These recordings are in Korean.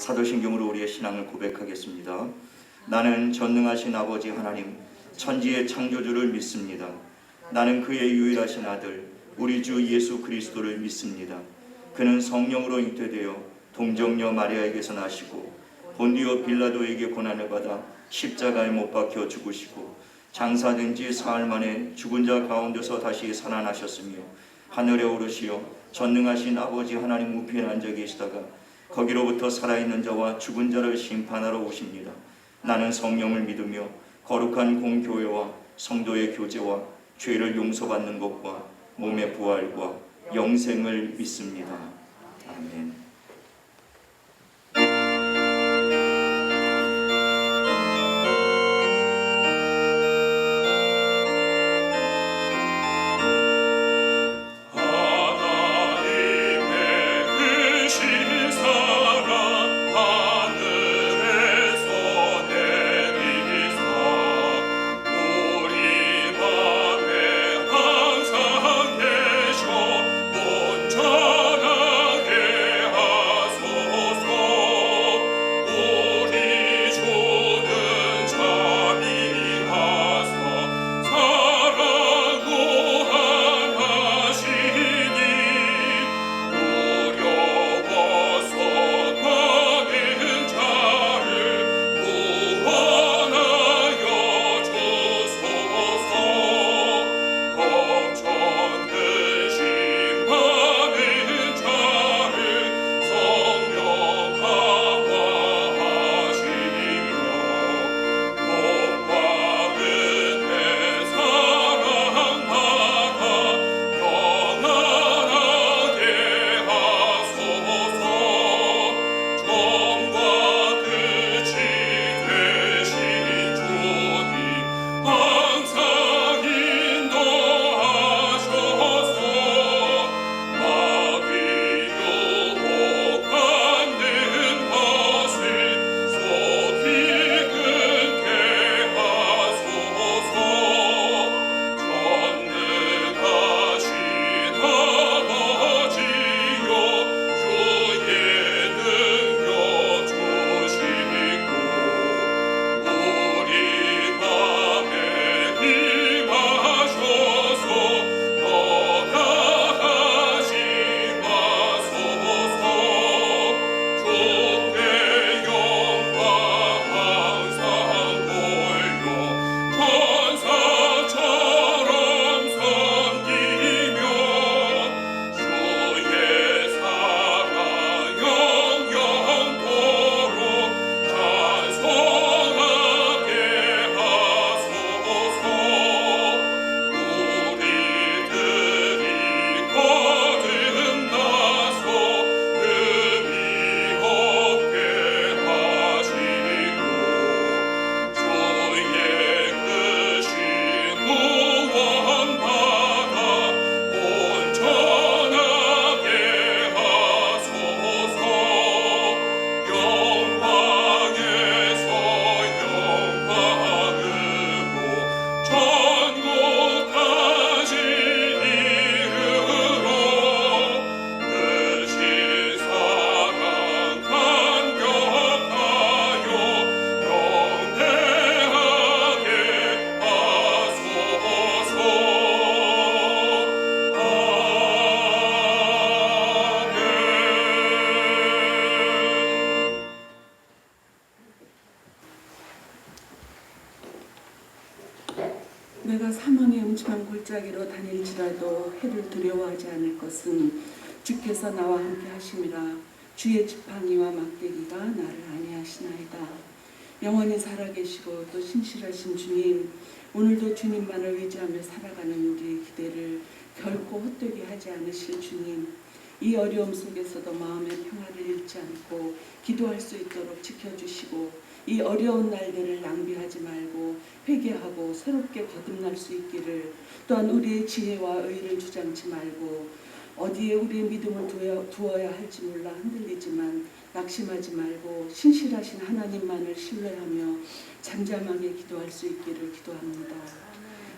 사도신경으로 우리의 신앙을 고백하겠습니다. 나는 전능하신 아버지 하나님, 천지의 창조주를 믿습니다. 나는 그의 유일하신 아들, 우리 주 예수 그리스도를 믿습니다. 그는 성령으로 잉태되어 동정녀 마리아에게서 나시고 본디오 빌라도에게 고난을 받아 십자가에 못 박혀 죽으시고 장사된 지 사흘 만에 죽은 자 가운데서 다시 살아나셨으며 하늘에 오르시어 전능하신 아버지 하나님 우편에 앉아 계시다가 거기로부터 살아있는 자와 죽은 자를 심판하러 오십니다. 나는 성령을 믿으며 거룩한 공교회와 성도의 교제와 죄를 용서받는 것과 몸의 부활과 영생을 믿습니다. 아멘. 내가 사망의 음침한 골짜기로 다닐지라도 해를 두려워하지 않을 것은 주께서 나와 함께 하심이라. 주의 지팡이와 막대기가 나를 안위하시나이다. 영원히 살아계시고 또 신실하신 주님, 오늘도 주님만을 의지하며 살아가는 우리의 기대를 결코 헛되게 하지 않으실 주님, 이 어려움 속에서도 마음의 평화를 잃지 않고 기도할 수 있도록 지켜주시고 이 어려운 날들을 낭비하지 말고 회개하고 새롭게 거듭날 수 있기를, 또한 우리의 지혜와 의를 주장치 말고 어디에 우리의 믿음을 두어야 할지 몰라 흔들리지만 낙심하지 말고 신실하신 하나님만을 신뢰하며 잠잠하게 기도할 수 있기를 기도합니다.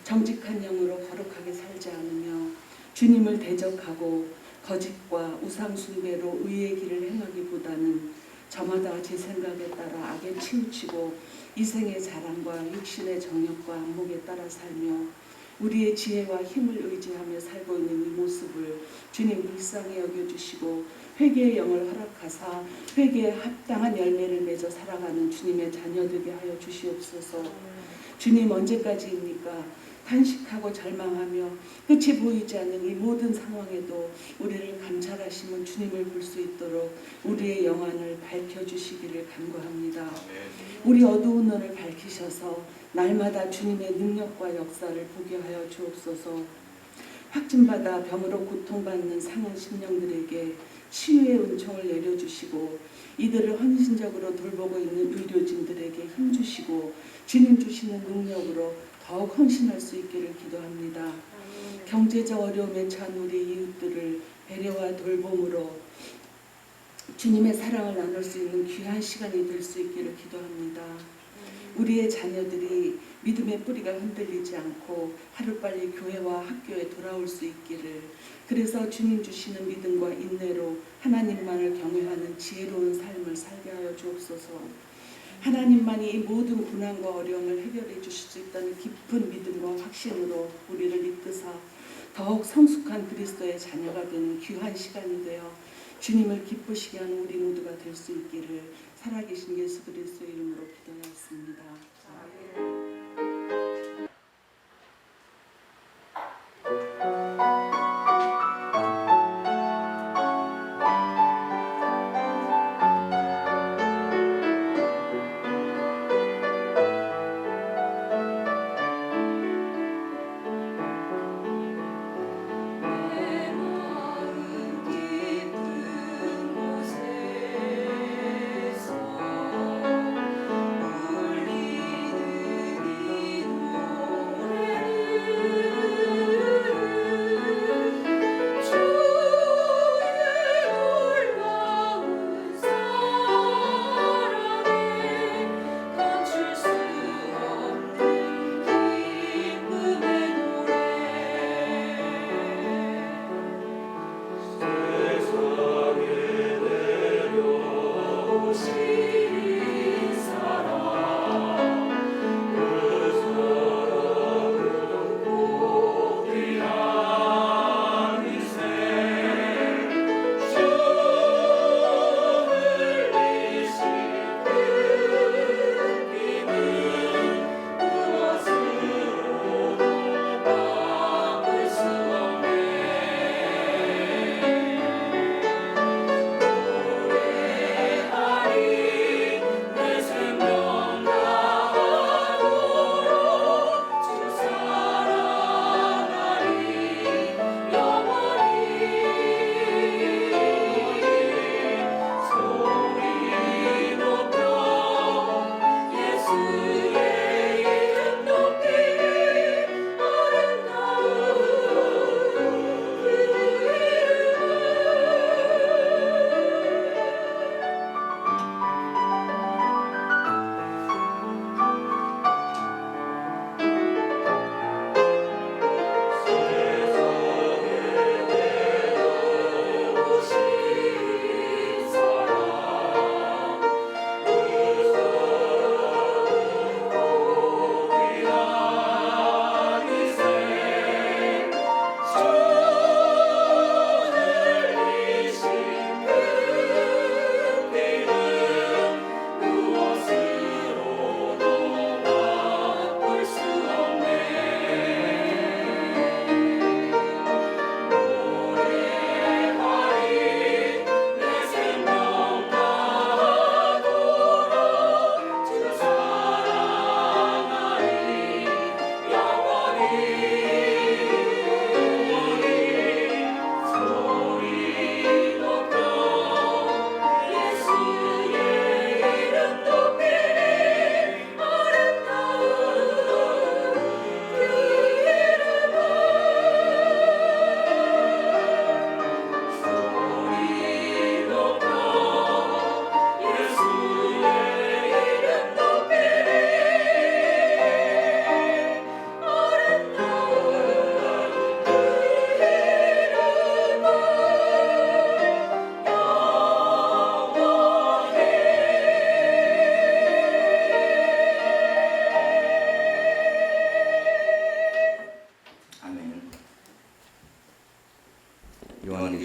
정직한 영으로 거룩하게 살지 않으며 주님을 대적하고 거짓과 우상 숭배로 의의 길을 행하기보다는 저마다 제 생각에 따라 악에 치우치고 이생의 자랑과 육신의 정욕과 안목에 따라 살며 우리의 지혜와 힘을 의지하며 살고 있는 이 모습을 주님 불쌍히 여겨주시고 회개의 영을 허락하사 회개에 합당한 열매를 맺어 살아가는 주님의 자녀되게 하여 주시옵소서. 주님 언제까지입니까? 탄식하고 절망하며 끝이 보이지 않는 이 모든 상황에도 우리를 감찰하시면 주님을 볼 수 있도록 우리의 영안을 밝혀주시기를 간구합니다. 우리 어두운 눈을 밝히셔서 날마다 주님의 능력과 역사를 보게 하여 주옵소서. 확진받아 병으로 고통받는 상한 심령들에게 치유의 은총을 내려주시고 이들을 헌신적으로 돌보고 있는 의료진들에게 힘주시고 주님 주시는 능력으로 더욱 헌신할 수 있기를 기도합니다. 경제적 어려움에 처한 우리 이웃들을 배려와 돌봄으로 주님의 사랑을 나눌 수 있는 귀한 시간이 될 수 있기를 기도합니다. 우리의 자녀들이 믿음의 뿌리가 흔들리지 않고 하루빨리 교회와 학교에 돌아올 수 있기를, 그래서 주님 주시는 믿음과 인내로 하나님만을 경외하는 지혜로운 삶을 살게 하여 주옵소서. 하나님만이 이 모든 고난과 어려움을 해결해 주실 수 있다는 깊은 믿음과 확신으로 우리를 이끄사 더욱 성숙한 그리스도의 자녀가 되는 귀한 시간이 되어 주님을 기쁘시게 하는 우리 모두가 될 수 있기를 살아계신 예수 그리스도의 이름으로 기도하였습니다.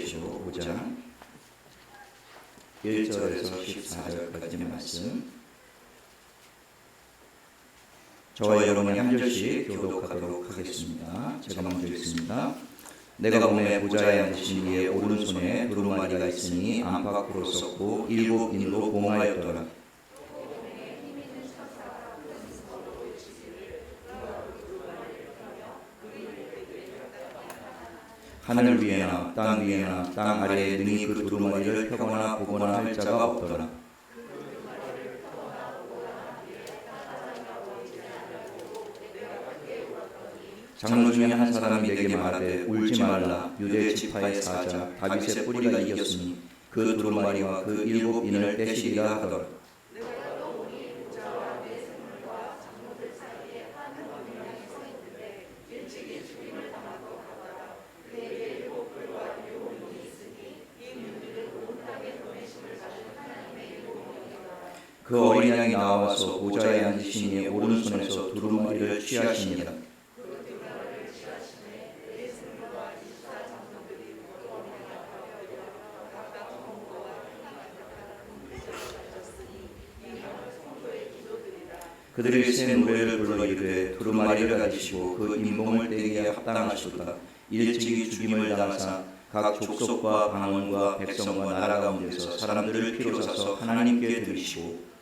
계시록 5장 1절에서 14절까지의 말씀, 저와 여러분이 한 절씩 교독하도록 하겠습니다. 제가 먼저 읽습니다. 내가 보매 보좌에 앉으신 이의 오른손에 두루마리가 있으니 안팎으로 썼고 7인으로 봉하였더라. 하늘 위에나 땅 위에나 땅 아래에 능히 그 두루마리를 펴거나 보거나 할 자가 없더라. 장로 중에 한 사람이 내게 말하되 울지 말라. 유대 지파의 사자 다윗의 뿌리가 이겼으니 그 두루마리와 그 7인을 떼시리라 하더라. 그 어린 양이 나와서 보좌에 앉으신 이의 오른손에서 두루마리를 취하시니라. 그들이 새 노래를 불러 이르되 두루마리를 가지시고 그 인봉을 떼기에 합당하시도다. 일찍이 죽임을 당하사 각 족속과 방언과 백성과 나라 가운데서 사람들을 피로 사서 하나님께 드리시고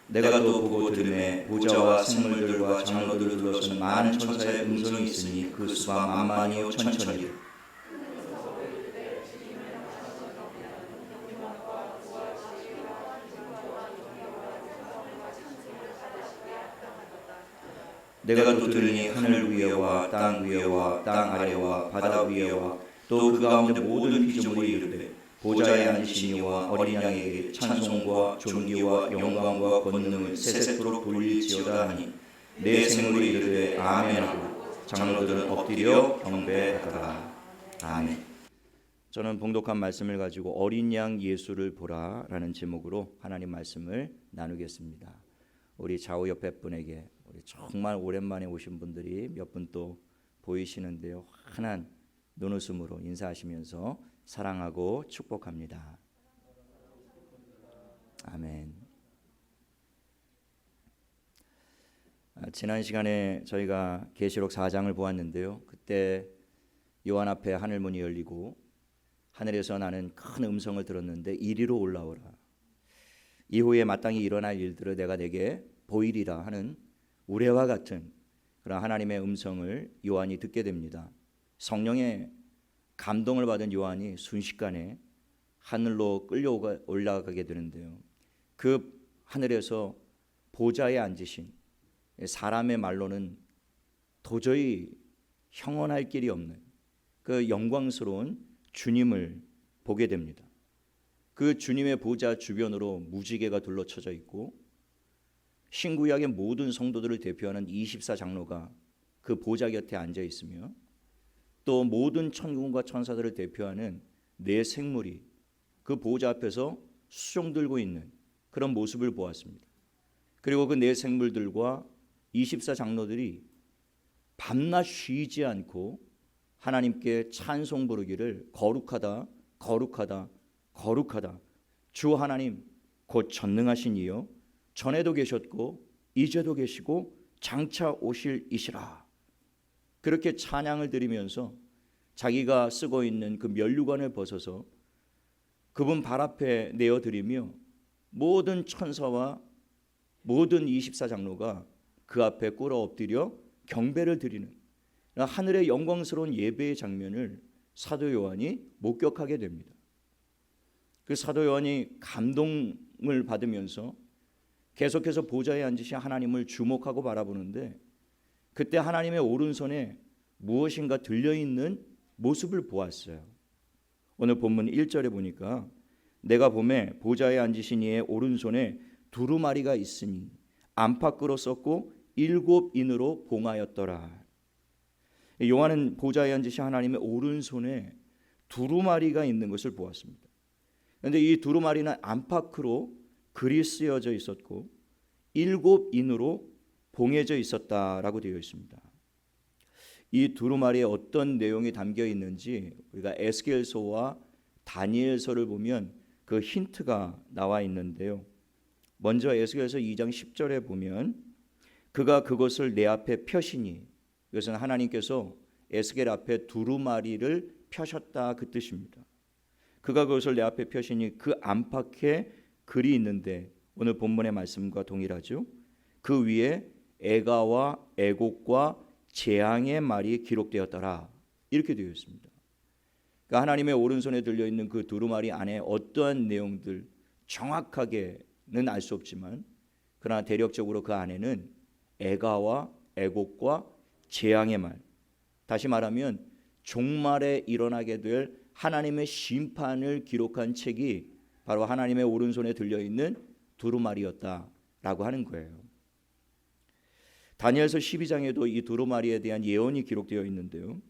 내가 또 보고 들으매 보좌와 생물들과 장로들을 둘러서는 많은 천사의 음성이 있으니 그 수가 만만이요 천천이라. 내가 또 들으니 하늘 위에와 땅 위에와 땅 아래와 바다 위에와 또 그 가운데 모든 피조물이 이르되 보좌에 앉으신 이와 어린 양에게 찬송과 존귀와 영광과 권능을 세세토록 돌릴지어다 하니 내 생물이 이르되 아멘하고 장로들은 엎드려 경배하더라. 아멘. 저는 봉독한 말씀을 가지고 어린 양 예수를 보라라는 제목으로 하나님 말씀을 나누겠습니다. 우리 좌우 옆에 분에게 우리 정말 오랜만에 오신 분들이 몇 분 또 보이시는데요. 환한 눈웃음으로 인사하시면서 사랑하고 축복합니다. 아멘. 지난 시간에 저희가 계시록 4장을 보았는데요. 그때 요한 앞에 하늘문이 열리고 하늘에서 나는 큰 음성을 들었는데 이리로 올라오라. 이후에 마땅히 일어날 일들을 내가 내게 보이리라 하는 우레와 같은 그런 하나님의 음성을 요한이 듣게 됩니다. 성령의 감동을 받은 요한이 순식간에 하늘로 끌려 올라가게 되는데요. 그 하늘에서 보좌에 앉으신 사람의 말로는 도저히 형언할 길이 없는 그 영광스러운 주님을 보게 됩니다. 그 주님의 보좌 주변으로 무지개가 둘러쳐져 있고 신구약의 모든 성도들을 대표하는 24장로가 그 보좌 곁에 앉아 있으며 또 모든 천군과 천사들을 대표하는 네 생물이 그 보좌 앞에서 수종 들고 있는 그런 모습을 보았습니다. 그리고 그 네 생물들과 24장로들이 밤낮 쉬지 않고 하나님께 찬송 부르기를 거룩하다 거룩하다 거룩하다 주 하나님 곧 전능하신 이여 전에도 계셨고 이제도 계시고 장차 오실 이시라. 그렇게 찬양을 드리면서 자기가 쓰고 있는 그 면류관을 벗어서 그분 발 앞에 내어드리며 모든 천사와 모든 24장로가 그 앞에 꿇어 엎드려 경배를 드리는 하늘의 영광스러운 예배의 장면을 사도 요한이 목격하게 됩니다. 그 사도 요한이 감동을 받으면서 계속해서 보좌에 앉으신 하나님을 주목하고 바라보는데 그때 하나님의 오른손에 무엇인가 들려있는 모습을 보았어요. 오늘 본문 1절에 보니까 내가 보매 보좌에 앉으신 이의 오른손에 두루마리가 있으니 안팎으로 썼고 7인으로 봉하였더라. 요한은 보좌에 앉으신 하나님의 오른손에 두루마리가 있는 것을 보았습니다. 그런데 이 두루마리는 안팎으로 글이 쓰여져 있었고 7인으로 봉해져 있었다라고 되어 있습니다. 이 두루마리에 어떤 내용이 담겨 있는지 우리가 에스겔서와 다니엘서를 보면 그 힌트가 나와 있는데요. 먼저 에스겔서 2장 10절에 보면 그가 그것을 내 앞에 펴시니, 이것은 하나님께서 에스겔 앞에 두루마리를 펴셨다 그 뜻입니다. 그가 그것을 내 앞에 펴시니 그 안팎에 글이 있는데 오늘 본문의 말씀과 동일하죠. 그 위에 애가와 애곡과 재앙의 말이 기록되었더라 이렇게 되어 있습니다. 그러니까 하나님의 오른손에 들려있는 그 두루마리 안에 어떠한 내용들 정확하게는 알 수 없지만 그러나 대략적으로 그 안에는 애가와 애곡과 재앙의 말, 다시 말하면 종말에 일어나게 될 하나님의 심판을 기록한 책이 바로 하나님의 오른손에 들려있는 두루마리였다라고 하는 거예요. 다니엘서 12장에도 이 두루마리에 대한 예언이 기록되어 있는데요.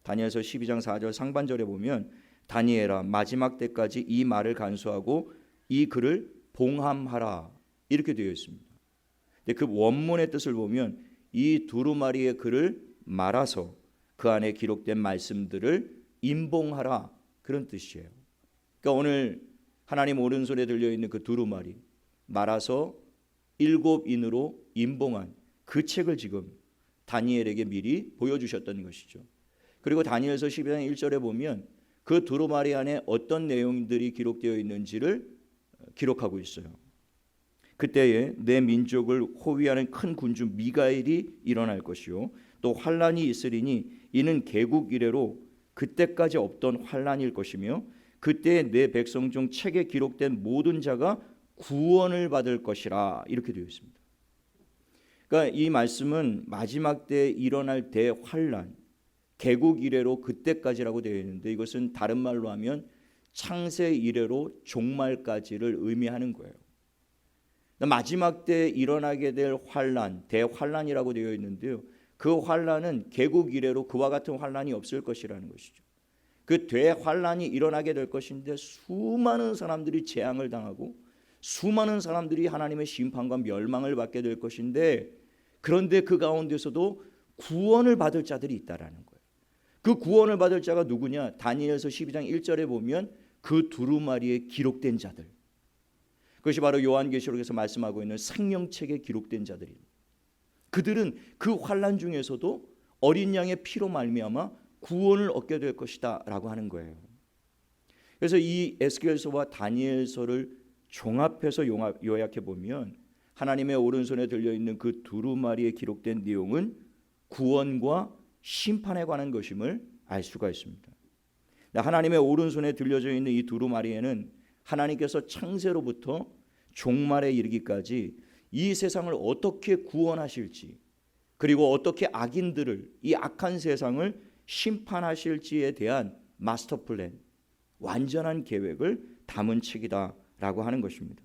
다니엘서 12장 4절 상반절에 보면 다니엘아 마지막 때까지 이 말을 간수하고 이 글을 봉함하라 이렇게 되어 있습니다. 근데 그 원문의 뜻을 보면 이 두루마리의 글을 말아서 그 안에 기록된 말씀들을 임봉하라 그런 뜻이에요. 그러니까 오늘 하나님 오른손에 들려있는 그 두루마리 말아서 7인으로 임봉한 그 책을 지금 다니엘에게 미리 보여주셨던 것이죠. 그리고 다니엘서 12장 1절에 보면 그 두루마리 안에 어떤 내용들이 기록되어 있는지를 기록하고 있어요. 그때에 내 민족을 호위하는 큰 군주 미가엘이 일어날 것이요 또 환란이 있으리니 이는 개국 이래로 그때까지 없던 환란일 것이며 그때 내 백성 중 책에 기록된 모든 자가 구원을 받을 것이라 이렇게 되어 있습니다. 그러니까 이 말씀은 마지막 때에 일어날 대환란, 개국 이래로 그때까지라고 되어 있는데 이것은 다른 말로 하면 창세 이래로 종말까지를 의미하는 거예요. 마지막 때에 일어나게 될 환란, 대환란이라고 되어 있는데요. 그 환란은 개국 이래로 그와 같은 환란이 없을 것이라는 것이죠. 그 대환란이 일어나게 될 것인데 수많은 사람들이 재앙을 당하고 수많은 사람들이 하나님의 심판과 멸망을 받게 될 것인데 그런데 그 가운데서도 구원을 받을 자들이 있다라는 거예요. 그 구원을 받을 자가 누구냐? 다니엘서 12장 1절에 보면 그 두루마리에 기록된 자들. 그것이 바로 요한계시록에서 말씀하고 있는 생명책에 기록된 자들입니다. 그들은 그 환난 중에서도 어린 양의 피로 말미암아 구원을 얻게 될 것이다 라고 하는 거예요. 그래서 이 에스겔서와 다니엘서를 종합해서 요약해 보면 하나님의 오른손에 들려있는 그 두루마리에 기록된 내용은 구원과 심판에 관한 것임을 알 수가 있습니다. 하나님의 오른손에 들려져 있는 이 두루마리에는 하나님께서 창세로부터 종말에 이르기까지 이 세상을 어떻게 구원하실지 그리고 어떻게 악인들을 이 악한 세상을 심판하실지에 대한 마스터 플랜, 완전한 계획을 담은 책이다라고 하는 것입니다.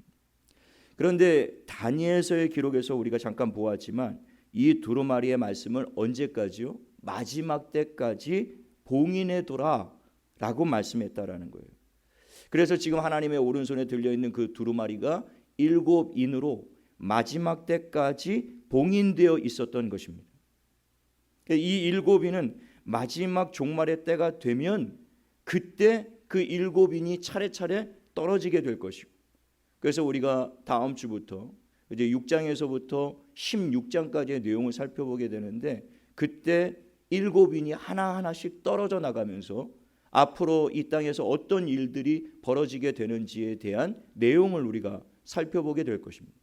그런데 다니엘서의 기록에서 우리가 잠깐 보았지만 이 두루마리의 말씀을 언제까지요? 마지막 때까지 봉인해두라라고 말씀했다라는 거예요. 그래서 지금 하나님의 오른손에 들려있는 그 두루마리가 7인으로 마지막 때까지 봉인되어 있었던 것입니다. 이 7인은 마지막 종말의 때가 되면 그때 그 7인이 차례차례 떨어지게 될 것이고 그래서 우리가 다음 주부터 이제 6장에서부터 16장까지의 내용을 살펴보게 되는데 그때 7인이 하나하나씩 떨어져 나가면서 앞으로 이 땅에서 어떤 일들이 벌어지게 되는지에 대한 내용을 우리가 살펴보게 될 것입니다.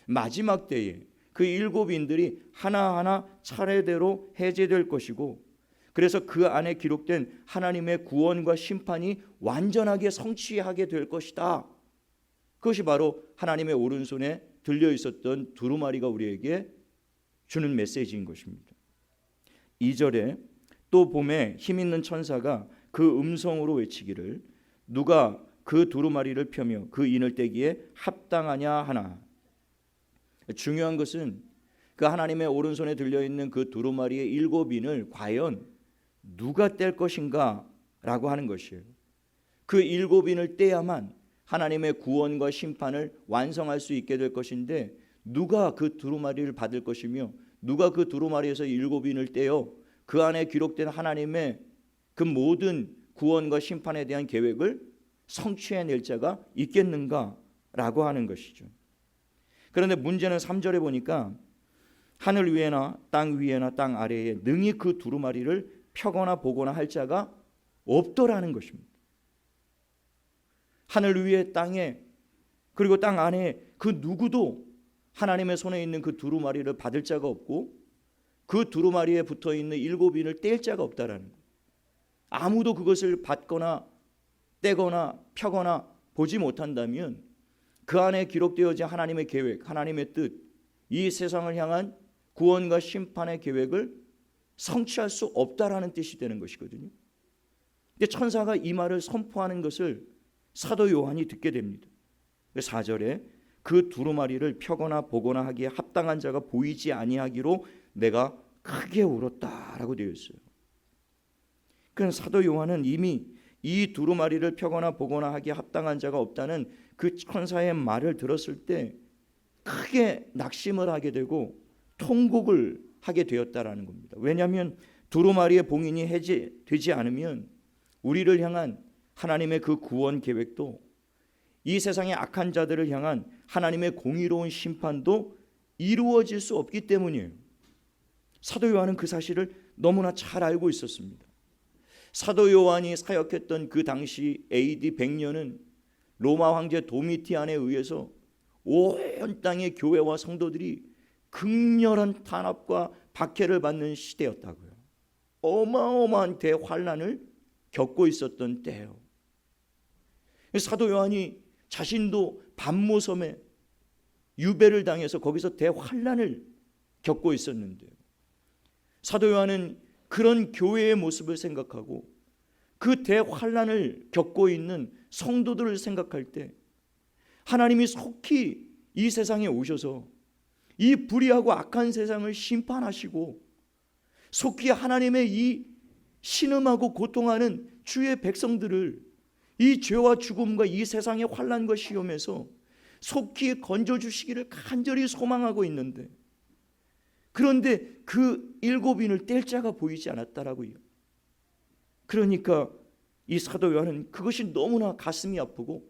마지막 때에 그 7인들이 하나하나 차례대로 해제될 것이고 그래서 그 안에 기록된 하나님의 구원과 심판이 완전하게 성취하게 될 것이다. 그것이 바로 하나님의 오른손에 들려 있었던 두루마리가 우리에게 주는 메시지인 것입니다. 2절에 또 봄에 힘 있는 천사가 그 음성으로 외치기를 누가 그 두루마리를 펴며 그 인을 떼기에 합당하냐 하나. 중요한 것은 그 하나님의 오른손에 들려있는 그 두루마리의 7인을 과연 누가 뗄 것인가 라고 하는 것이에요. 그 7인을 떼야만 하나님의 구원과 심판을 완성할 수 있게 될 것인데 누가 그 두루마리를 받을 것이며 누가 그 두루마리에서 7인을 떼어 그 안에 기록된 하나님의 그 모든 구원과 심판에 대한 계획을 성취해낼 자가 있겠는가라고 하는 것이죠. 그런데 문제는 3절에 보니까 하늘 위에나 땅 위에나 땅 아래에 능히 그 두루마리를 펴거나 보거나 할 자가 없더라는 것입니다. 하늘 위에 땅에 그리고 땅 안에 그 누구도 하나님의 손에 있는 그 두루마리를 받을 자가 없고 그 두루마리에 붙어있는 7인을 뗄 자가 없다라는 거예요. 아무도 그것을 받거나 떼거나 펴거나 보지 못한다면 그 안에 기록되어진 하나님의 계획, 하나님의 뜻, 이 세상을 향한 구원과 심판의 계획을 성취할 수 없다라는 뜻이 되는 것이거든요. 근데 천사가 이 말을 선포하는 것을 사도 요한이 듣게 됩니다. 4절에 그 두루마리를 펴거나 보거나 하기에 합당한 자가 보이지 아니하기로 내가 크게 울었다라고 되어 있어요. 그럼 사도 요한은 이미 이 두루마리를 펴거나 보거나 하기에 합당한 자가 없다는 그 천사의 말을 들었을 때 크게 낙심을 하게 되고 통곡을 하게 되었다라는 겁니다. 왜냐하면 두루마리의 봉인이 해제되지 않으면 우리를 향한 하나님의 그 구원 계획도 이 세상의 악한 자들을 향한 하나님의 공의로운 심판도 이루어질 수 없기 때문이에요. 사도 요한은 그 사실을 너무나 잘 알고 있었습니다. 사도 요한이 사역했던 그 당시 AD 100년은 로마 황제 도미티안에 의해서 온 땅의 교회와 성도들이 극렬한 탄압과 박해를 받는 시대였다고요. 어마어마한 대환란을 겪고 있었던 때예요. 사도 요한이 자신도 반모섬에 유배를 당해서 거기서 대환란을 겪고 있었는데요. 사도 요한은 그런 교회의 모습을 생각하고 그 대환란을 겪고 있는 성도들을 생각할 때 하나님이 속히 이 세상에 오셔서 이 불의하고 악한 세상을 심판하시고 속히 하나님의 이 신음하고 고통하는 주의 백성들을 이 죄와 죽음과 이 세상의 환난과 시험에서 속히 건져주시기를 간절히 소망하고 있는데, 그런데 그 7인을 뗄 자가 보이지 않았다라고요. 그러니까 이 사도 요한은 그것이 너무나 가슴이 아프고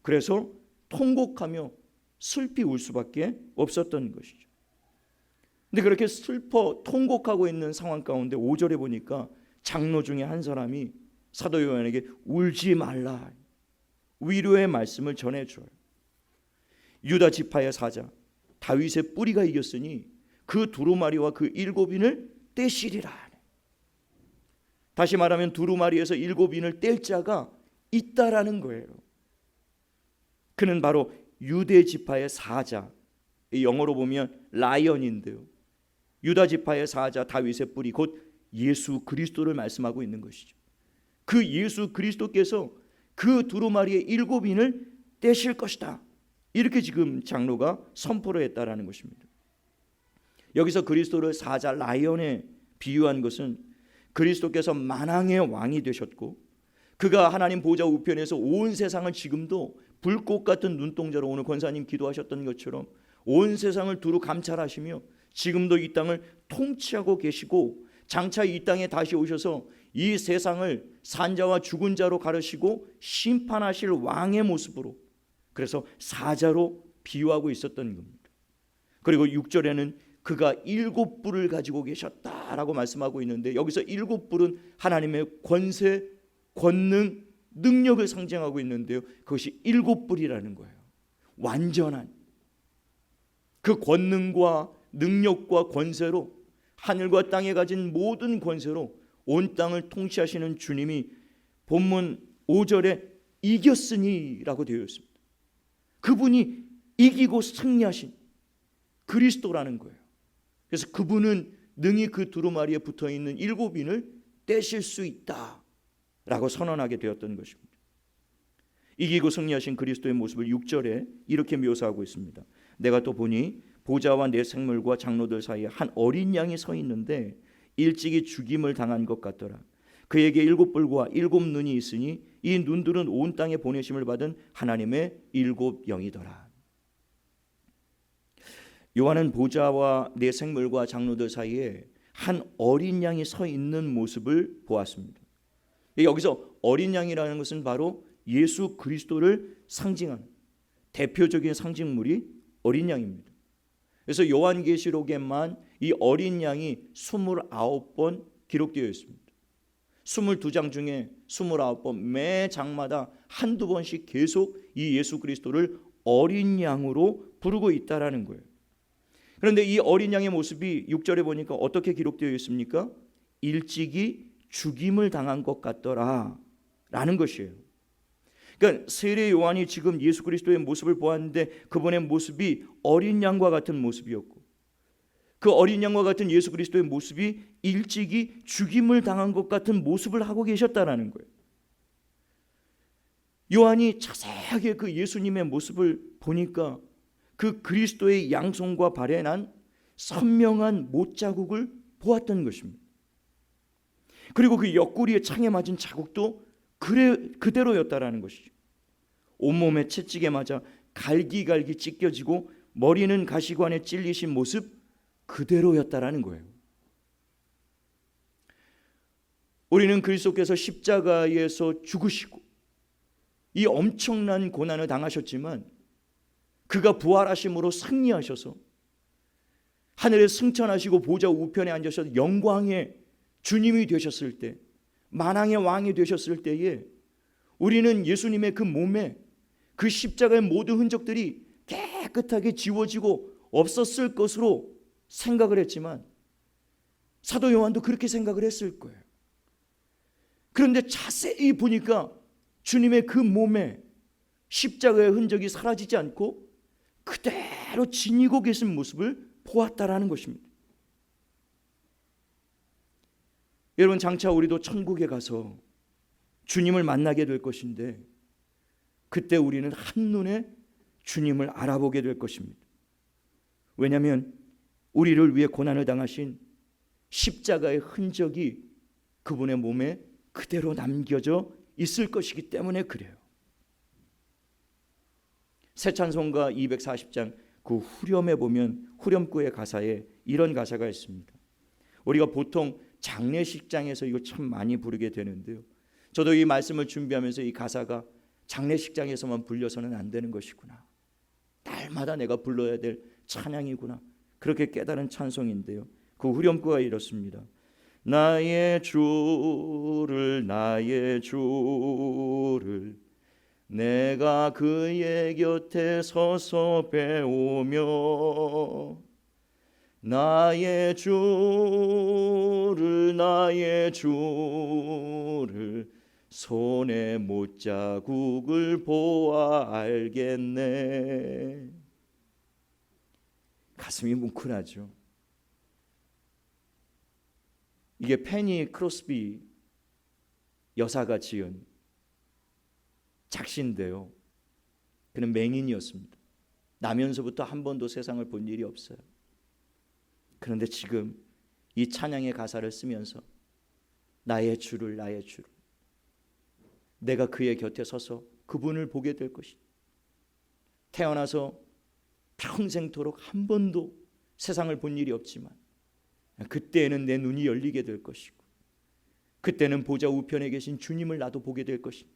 그래서 통곡하며 슬피 울 수밖에 없었던 것이죠. 근데 그렇게 슬퍼 통곡하고 있는 상황 가운데 5절에 보니까 장로 중에 한 사람이 사도 요한에게 울지 말라 위로의 말씀을 전해줘요. 유다 지파의 사자 다윗의 뿌리가 이겼으니 그 두루마리와 그 7인을 떼시리라. 다시 말하면 두루마리에서 7인을 뗄 자가 있다라는 거예요. 그는 바로 유대 지파의 사자, 영어로 보면 라이언인데요, 유다 지파의 사자 다윗의 뿌리 곧 예수 그리스도를 말씀하고 있는 것이죠. 그 예수 그리스도께서 그 두루마리의 7인을 떼실 것이다, 이렇게 지금 장로가 선포를 했다라는 것입니다. 여기서 그리스도를 사자 라이언에 비유한 것은 그리스도께서 만왕의 왕이 되셨고 그가 하나님 보좌 우편에서 온 세상을 지금도 불꽃 같은 눈동자로, 오늘 권사님 기도하셨던 것처럼 온 세상을 두루 감찰하시며 지금도 이 땅을 통치하고 계시고 장차 이 땅에 다시 오셔서 이 세상을 산자와 죽은 자로 가르시고 심판하실 왕의 모습으로, 그래서 사자로 비유하고 있었던 겁니다. 그리고 6절에는 그가 7뿔을 가지고 계셨다라고 말씀하고 있는데, 여기서 7뿔은 하나님의 권세, 권능, 능력을 상징하고 있는데요, 그것이 7뿔이라는 거예요. 완전한 그 권능과 능력과 권세로, 하늘과 땅에 가진 모든 권세로 온 땅을 통치하시는 주님이 본문 5절에 이겼으니 라고 되어 있습니다. 그분이 이기고 승리하신 그리스도라는 거예요. 그래서 그분은 능히 그 두루마리에 붙어있는 7인을 떼실 수 있다라고 선언하게 되었던 것입니다. 이기고 승리하신 그리스도의 모습을 6절에 이렇게 묘사하고 있습니다. 내가 또 보니 보좌와 내 생물과 장로들 사이에 한 어린 양이 서 있는데 일찍이 죽임을 당한 것 같더라. 그에게 7뿔과 7눈이 있으니 이 눈들은 온 땅에 보내심을 받은 하나님의 7 영이더라. 요한은 보좌와 내 생물과 장로들 사이에 한 어린 양이 서 있는 모습을 보았습니다. 여기서 어린 양이라는 것은 바로 예수 그리스도를 상징하는 대표적인 상징물이 어린 양입니다. 그래서 요한계시록에만 이 어린 양이 29번 기록되어 있습니다. 22장 중에 29번 매 장마다 한두 번씩 계속 이 예수 그리스도를 어린 양으로 부르고 있다라는 거예요. 그런데 이 어린 양의 모습이 6절에 보니까 어떻게 기록되어 있습니까? 일찍이 죽임을 당한 것 같더라 라는 것이에요. 그러니까 세례 요한이 지금 예수 그리스도의 모습을 보았는데 그분의 모습이 어린 양과 같은 모습이었고, 그 어린 양과 같은 예수 그리스도의 모습이 일찍이 죽임을 당한 것 같은 모습을 하고 계셨다라는 거예요. 요한이 자세하게 그 예수님의 모습을 보니까 그 그리스도의 양손과 발에 난 선명한 못자국을 보았던 것입니다. 그리고 그 옆구리에 창에 맞은 자국도 그대로였다라는 것이죠. 온몸에 채찍에 맞아 갈기갈기 찢겨지고 머리는 가시관에 찔리신 모습 그대로였다라는 거예요. 우리는 그리스도께서 십자가에서 죽으시고 이 엄청난 고난을 당하셨지만 그가 부활하심으로 승리하셔서 하늘에 승천하시고 보좌 우편에 앉으셔서 영광의 주님이 되셨을 때, 만왕의 왕이 되셨을 때에 우리는 예수님의 그 몸에 그 십자가의 모든 흔적들이 깨끗하게 지워지고 없었을 것으로 생각을 했지만 사도 요한도 그렇게 생각을 했을 거예요. 그런데 자세히 보니까 주님의 그 몸에 십자가의 흔적이 사라지지 않고 그대로 지니고 계신 모습을 보았다라는 것입니다. 여러분, 장차 우리도 천국에 가서 주님을 만나게 될 것인데 그때 우리는 한눈에 주님을 알아보게 될 것입니다. 왜냐하면 우리를 위해 고난을 당하신 십자가의 흔적이 그분의 몸에 그대로 남겨져 있을 것이기 때문에 그래요. 새 찬송가 240장 그 후렴에 보면 후렴구의 가사에 이런 가사가 있습니다. 우리가 보통 장례식장에서 이거 참 많이 부르게 되는데요. 저도 이 말씀을 준비하면서 이 가사가 장례식장에서만 불려서는 안 되는 것이구나, 날마다 내가 불러야 될 찬양이구나, 그렇게 깨달은 찬송인데요. 그 후렴구가 이렇습니다. 나의 주를 내가 그의 곁에 서서 배우며 나의 주를 손에 못자국을 보아 알겠네. 가슴이 뭉클하죠. 이게 페니 크로스비 여사가 지은 작시인데요. 그는 맹인이었습니다. 나면서부터 한 번도 세상을 본 일이 없어요. 그런데 지금 이 찬양의 가사를 쓰면서 나의 주를 내가 그의 곁에 서서 그분을 보게 될 것이다. 태어나서 평생토록 한 번도 세상을 본 일이 없지만 그때에는 내 눈이 열리게 될 것이고 그때는 보좌 우편에 계신 주님을 나도 보게 될 것이다.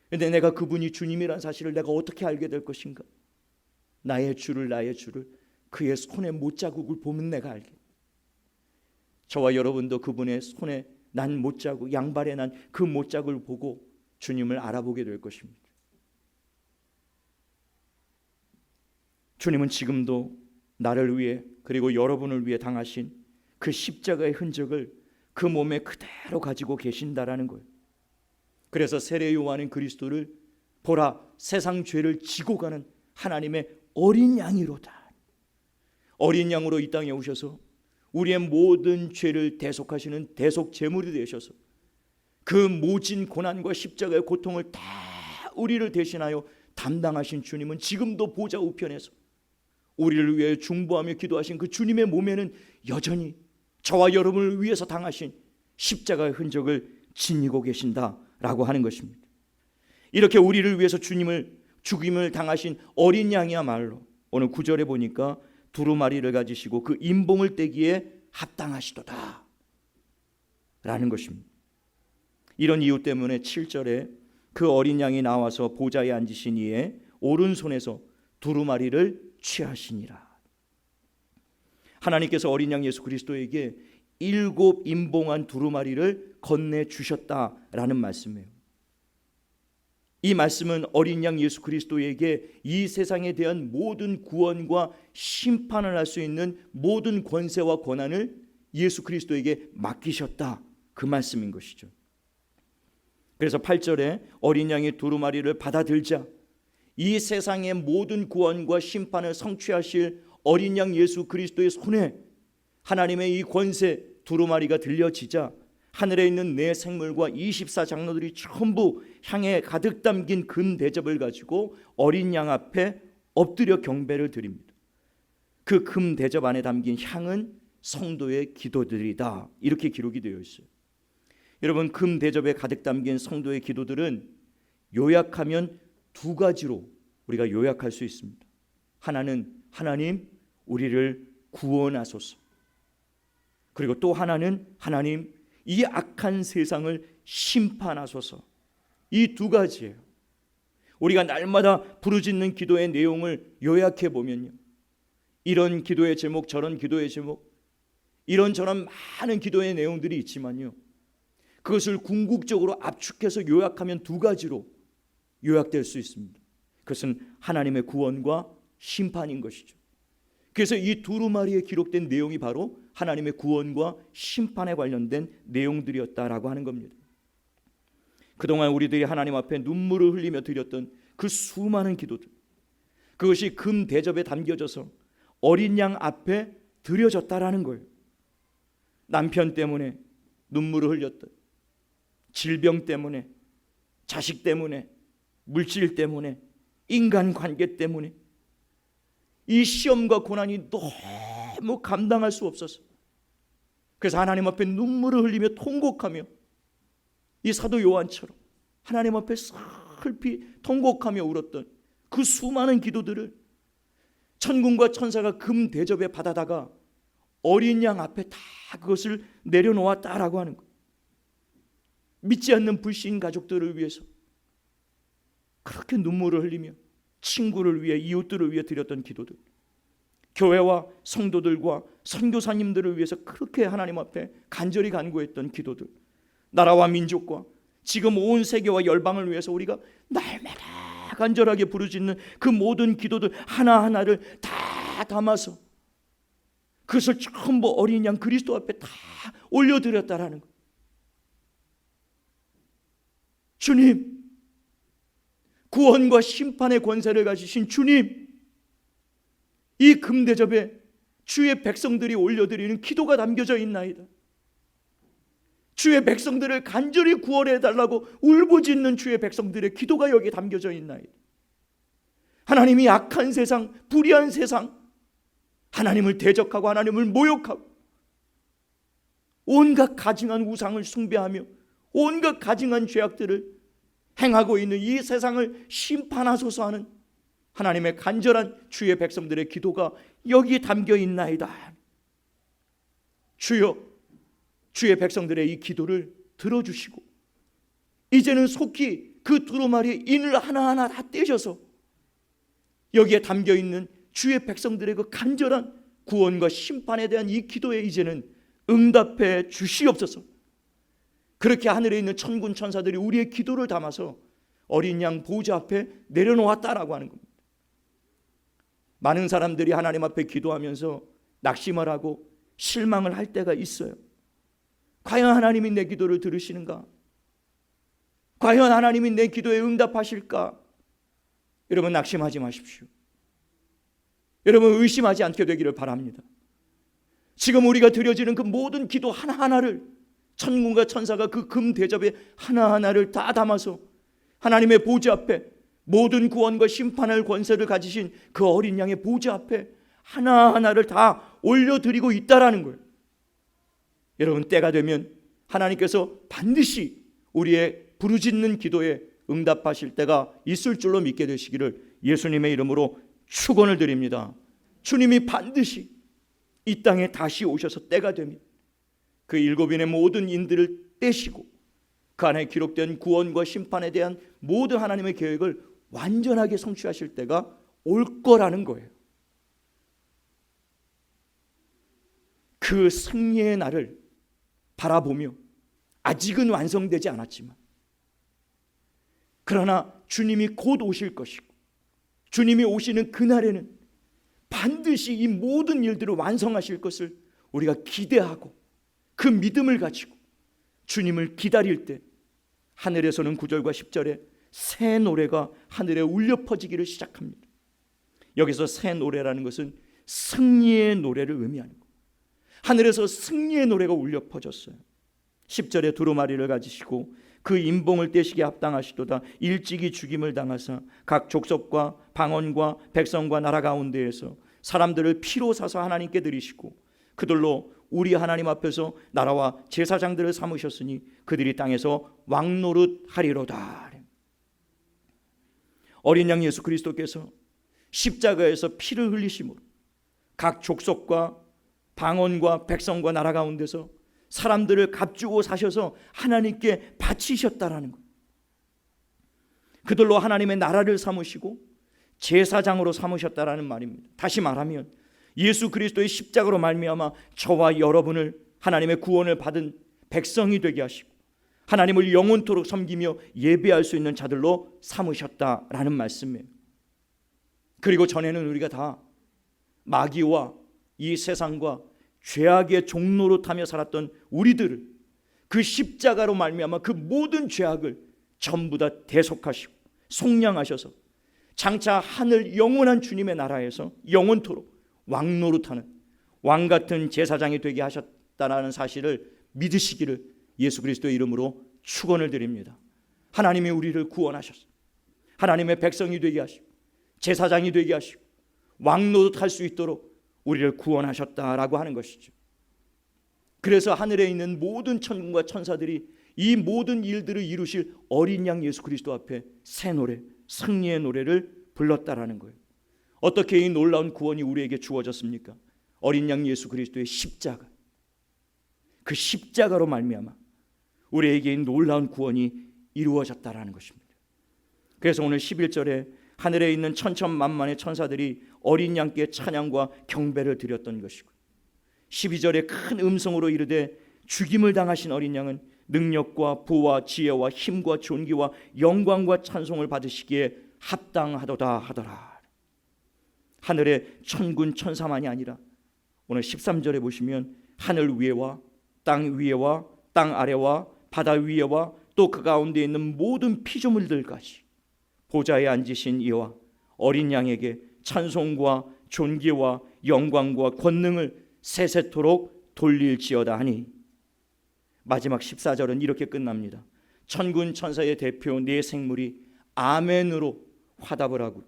그런데 내가 그분이 주님이란 사실을 내가 어떻게 알게 될 것인가? 나의 주를 그의 손에 못자국을 보면 내가 알게. 저와 여러분도 그분의 손에 난 못자국, 양발에 난 그 못자국을 보고 주님을 알아보게 될 것입니다. 주님은 지금도 나를 위해 그리고 여러분을 위해 당하신 그 십자가의 흔적을 그 몸에 그대로 가지고 계신다라는 거예요. 그래서 세례 요한은 그리스도를 보라, 세상 죄를 지고 가는 하나님의 어린 양이로다. 어린 양으로 이 땅에 오셔서 우리의 모든 죄를 대속하시는 대속 제물이 되셔서 그 모진 고난과 십자가의 고통을 다 우리를 대신하여 담당하신 주님은 지금도 보좌 우편에서 우리를 위해 중보하며 기도하신 그 주님의 몸에는 여전히 저와 여러분을 위해서 당하신 십자가의 흔적을 지니고 계신다라고 하는 것입니다. 이렇게 우리를 위해서 죽임을 당하신 어린 양이야말로 오늘 9절에 보니까 두루마리를 가지시고 그 임봉을 떼기에 합당하시도다 라는 것입니다. 이런 이유 때문에 7절에 그 어린 양이 나와서 보좌에 앉으신 이에 오른손에서 두루마리를 취하시니라. 하나님께서 어린 양 예수 그리스도에게 7 임봉한 두루마리를 건네주셨다라는 말씀이에요. 이 말씀은 어린 양 예수 그리스도에게 이 세상에 대한 모든 구원과 심판을 할 수 있는 모든 권세와 권한을 예수 그리스도에게 맡기셨다, 그 말씀인 것이죠. 그래서 8절에 어린 양이 두루마리를 받아들자 이 세상의 모든 구원과 심판을 성취하실 어린 양 예수 그리스도의 손에 하나님의 이 권세 두루마리가 들려지자 하늘에 있는 네 생물과 24장로들이 전부 향에 가득 담긴 금 대접을 가지고 어린 양 앞에 엎드려 경배를 드립니다. 그 금 대접 안에 담긴 향은 성도의 기도들이다, 이렇게 기록이 되어 있어요. 여러분, 금 대접에 가득 담긴 성도의 기도들은 요약하면 2가지로 우리가 요약할 수 있습니다. 하나는 하나님 우리를 구원하소서, 그리고 또 하나는 하나님 이 악한 세상을 심판하소서. 이 2가지예요. 우리가 날마다 부르짖는 기도의 내용을 요약해 보면요, 이런 기도의 제목, 저런 기도의 제목, 이런저런 많은 기도의 내용들이 있지만요, 그것을 궁극적으로 압축해서 요약하면 2가지로 요약될 수 있습니다. 그것은 하나님의 구원과 심판인 것이죠. 그래서 이 두루마리에 기록된 내용이 바로 하나님의 구원과 심판에 관련된 내용들이었다라고 하는 겁니다. 그동안 우리들이 하나님 앞에 눈물을 흘리며 드렸던 그 수많은 기도들, 그것이 금 대접에 담겨져서 어린 양 앞에 드려졌다라는 거예요. 남편 때문에 눈물을 흘렸던, 질병 때문에, 자식 때문에, 물질 때문에, 인간관계 때문에 이 시험과 고난이 너무 감당할 수 없어서 그래서 하나님 앞에 눈물을 흘리며 통곡하며 이 사도 요한처럼 하나님 앞에 슬피 통곡하며 울었던 그 수많은 기도들을 천군과 천사가 금 대접에 받아다가 어린 양 앞에 다 그것을 내려놓았다라고 하는 거예요. 믿지 않는 불신 가족들을 위해서 그렇게 눈물을 흘리며 친구를 위해, 이웃들을 위해 드렸던 기도들, 교회와 성도들과 선교사님들을 위해서 그렇게 하나님 앞에 간절히 간구했던 기도들, 나라와 민족과 지금 온 세계와 열방을 위해서 우리가 날마다 간절하게 부르짖는 그 모든 기도들 하나하나를 다 담아서 그것을 전부 어린 양 그리스도 앞에 다 올려드렸다라는 거예요. 주님, 구원과 심판의 권세를 가지신 주님, 이 금대접에 주의 백성들이 올려드리는 기도가 담겨져 있나이다. 주의 백성들을 간절히 구원해달라고 울부짖는 주의 백성들의 기도가 여기에 담겨져 있나이다. 하나님이 악한 세상, 불의한 세상, 하나님을 대적하고 하나님을 모욕하고 온갖 가증한 우상을 숭배하며 온갖 가증한 죄악들을 행하고 있는 이 세상을 심판하소서 하는 하나님의 간절한 주의 백성들의 기도가 여기에 담겨 있나이다. 주여, 주의 백성들의 이 기도를 들어주시고 이제는 속히 그 두루마리의 인을 하나하나 다 떼셔서 여기에 담겨 있는 주의 백성들의 그 간절한 구원과 심판에 대한 이 기도에 이제는 응답해 주시옵소서. 그렇게 하늘에 있는 천군 천사들이 우리의 기도를 담아서 어린 양 보좌 앞에 내려놓았다라고 하는 겁니다. 많은 사람들이 하나님 앞에 기도하면서 낙심을 하고 실망을 할 때가 있어요. 과연 하나님이 내 기도를 들으시는가? 과연 하나님이 내 기도에 응답하실까? 여러분, 낙심하지 마십시오. 여러분, 의심하지 않게 되기를 바랍니다. 지금 우리가 드려지는 그 모든 기도 하나하나를 천군과 천사가 그 금 대접에 하나하나를 다 담아서 하나님의 보좌 앞에 모든 구원과 심판할 권세를 가지신 그 어린 양의 보좌 앞에 하나하나를 다 올려드리고 있다라는 거예요. 여러분, 때가 되면 하나님께서 반드시 우리의 부르짖는 기도에 응답하실 때가 있을 줄로 믿게 되시기를 예수님의 이름으로 축원을 드립니다. 주님이 반드시 이 땅에 다시 오셔서 때가 되면 그 일곱인의 모든 인들을 떼시고 그 안에 기록된 구원과 심판에 대한 모든 하나님의 계획을 완전하게 성취하실 때가 올 거라는 거예요. 그 승리의 날을 바라보며 아직은 완성되지 않았지만, 그러나 주님이 곧 오실 것이고 주님이 오시는 그날에는 반드시 이 모든 일들을 완성하실 것을 우리가 기대하고 그 믿음을 가지고 주님을 기다릴 때 하늘에서는 9절과 10절에 새 노래가 하늘에 울려 퍼지기를 시작합니다. 여기서 새 노래라는 것은 승리의 노래를 의미하는 거예요. 하늘에서 승리의 노래가 울려 퍼졌어요. 10절에 두루마리를 가지시고 그 인봉을 떼시게 합당하시도다. 일찍이 죽임을 당하사 각 족속과 방언과 백성과 나라 가운데에서 사람들을 피로 사서 하나님께 드리시고 그들로 우리 하나님 앞에서 나라와 제사장들을 삼으셨으니 그들이 땅에서 왕노릇 하리로다. 어린 양 예수 그리스도께서 십자가에서 피를 흘리심으로 각 족속과 방언과 백성과 나라 가운데서 사람들을 값주고 사셔서 하나님께 바치셨다라는 것. 그들로 하나님의 나라를 삼으시고 제사장으로 삼으셨다라는 말입니다. 다시 말하면 예수 그리스도의 십자가로 말미암아 저와 여러분을 하나님의 구원을 받은 백성이 되게 하시고 하나님을 영원토록 섬기며 예배할 수 있는 자들로 삼으셨다라는 말씀이에요. 그리고 전에는 우리가 다 마귀와 이 세상과 죄악의 종로로 타며 살았던 우리들을 그 십자가로 말미암아 그 모든 죄악을 전부 다 대속하시고 속량하셔서 장차 하늘 영원한 주님의 나라에서 영원토록 왕노릇하는 왕같은 제사장이 되게 하셨다라는 사실을 믿으시기를 예수 그리스도의 이름으로 축원을 드립니다. 하나님이 우리를 구원하셨어요. 하나님의 백성이 되게 하시고 제사장이 되게 하시고 왕노릇할 수 있도록 우리를 구원하셨다라고 하는 것이죠. 그래서 하늘에 있는 모든 천군과 천사들이 이 모든 일들을 이루실 어린 양 예수 그리스도 앞에 새 노래, 승리의 노래를 불렀다라는 거예요. 어떻게 이 놀라운 구원이 우리에게 주어졌습니까? 어린 양 예수 그리스도의 십자가, 그 십자가로 말미암아 우리에게 이 놀라운 구원이 이루어졌다라는 것입니다. 그래서 오늘 11절에 하늘에 있는 천천만만의 천사들이 어린 양께 찬양과 경배를 드렸던 것이고 12절에 큰 음성으로 이르되 죽임을 당하신 어린 양은 능력과 부와 지혜와 힘과 존귀와 영광과 찬송을 받으시기에 합당하도다 하더라. 하늘의 천군 천사만이 아니라 오늘 13절에 보시면 하늘 위에와 땅 위에와 땅 아래와 바다 위에와 또 그 가운데 있는 모든 피조물들까지 보좌에 앉으신 이와 어린 양에게 찬송과 존귀와 영광과 권능을 세세토록 돌릴지어다 하니 마지막 14절은 이렇게 끝납니다. 천군 천사의 대표 네 생물이 아멘으로 화답을 하고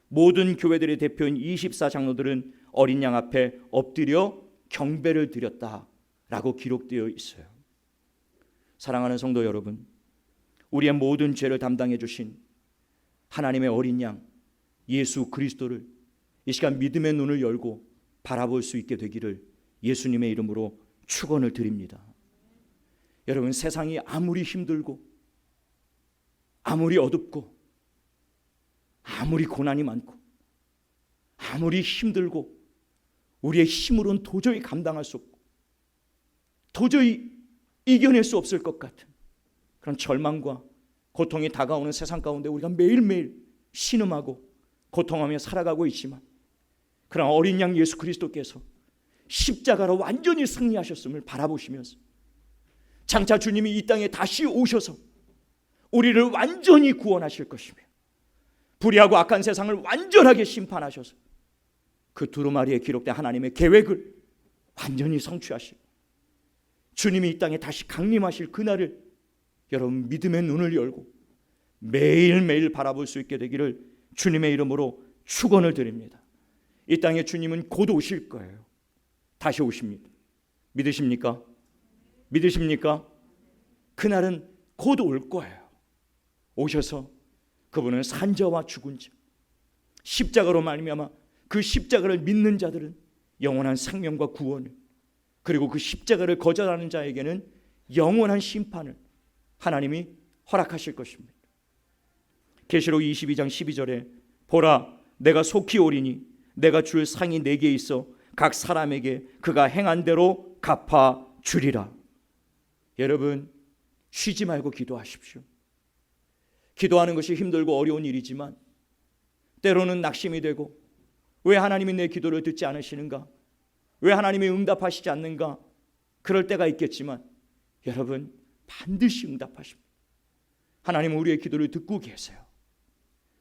모든 교회들의 대표인 24장로들은 어린 양 앞에 엎드려 경배를 드렸다라고 기록되어 있어요. 사랑하는 성도 여러분, 우리의 모든 죄를 담당해 주신 하나님의 어린 양 예수 그리스도를 이 시간 믿음의 눈을 열고 바라볼 수 있게 되기를 예수님의 이름으로 축원을 드립니다. 여러분, 세상이 아무리 힘들고 아무리 어둡고 아무리 고난이 많고 아무리 힘들고 우리의 힘으로는 도저히 감당할 수 없고 도저히 이겨낼 수 없을 것 같은 그런 절망과 고통이 다가오는 세상 가운데 우리가 매일매일 신음하고 고통하며 살아가고 있지만, 그러나 어린 양 예수 그리스도께서 십자가로 완전히 승리하셨음을 바라보시면서 장차 주님이 이 땅에 다시 오셔서 우리를 완전히 구원하실 것이며 불의하고 악한 세상을 완전하게 심판하셔서 그 두루마리에 기록된 하나님의 계획을 완전히 성취하시고 주님이 이 땅에 다시 강림하실 그날을 여러분 믿음의 눈을 열고 매일매일 바라볼 수 있게 되기를 주님의 이름으로 축원을 드립니다. 이 땅에 주님은 곧 오실 거예요. 다시 오십니다. 믿으십니까? 믿으십니까? 그날은 곧 올 거예요. 오셔서 그분은 산자와 죽은 자, 십자가로 말미암아 그 십자가를 믿는 자들은 영원한 생명과 구원을, 그리고 그 십자가를 거절하는 자에게는 영원한 심판을 하나님이 허락하실 것입니다. 계시록 22장 12절에 보라 내가 속히 오리니 내가 줄 상이 내게 있어 각 사람에게 그가 행한 대로 갚아 주리라. 여러분, 쉬지 말고 기도하십시오. 기도하는 것이 힘들고 어려운 일이지만 때로는 낙심이 되고, 왜 하나님이 내 기도를 듣지 않으시는가, 왜 하나님이 응답하시지 않는가, 그럴 때가 있겠지만 여러분, 반드시 응답하십니다. 하나님은 우리의 기도를 듣고 계세요.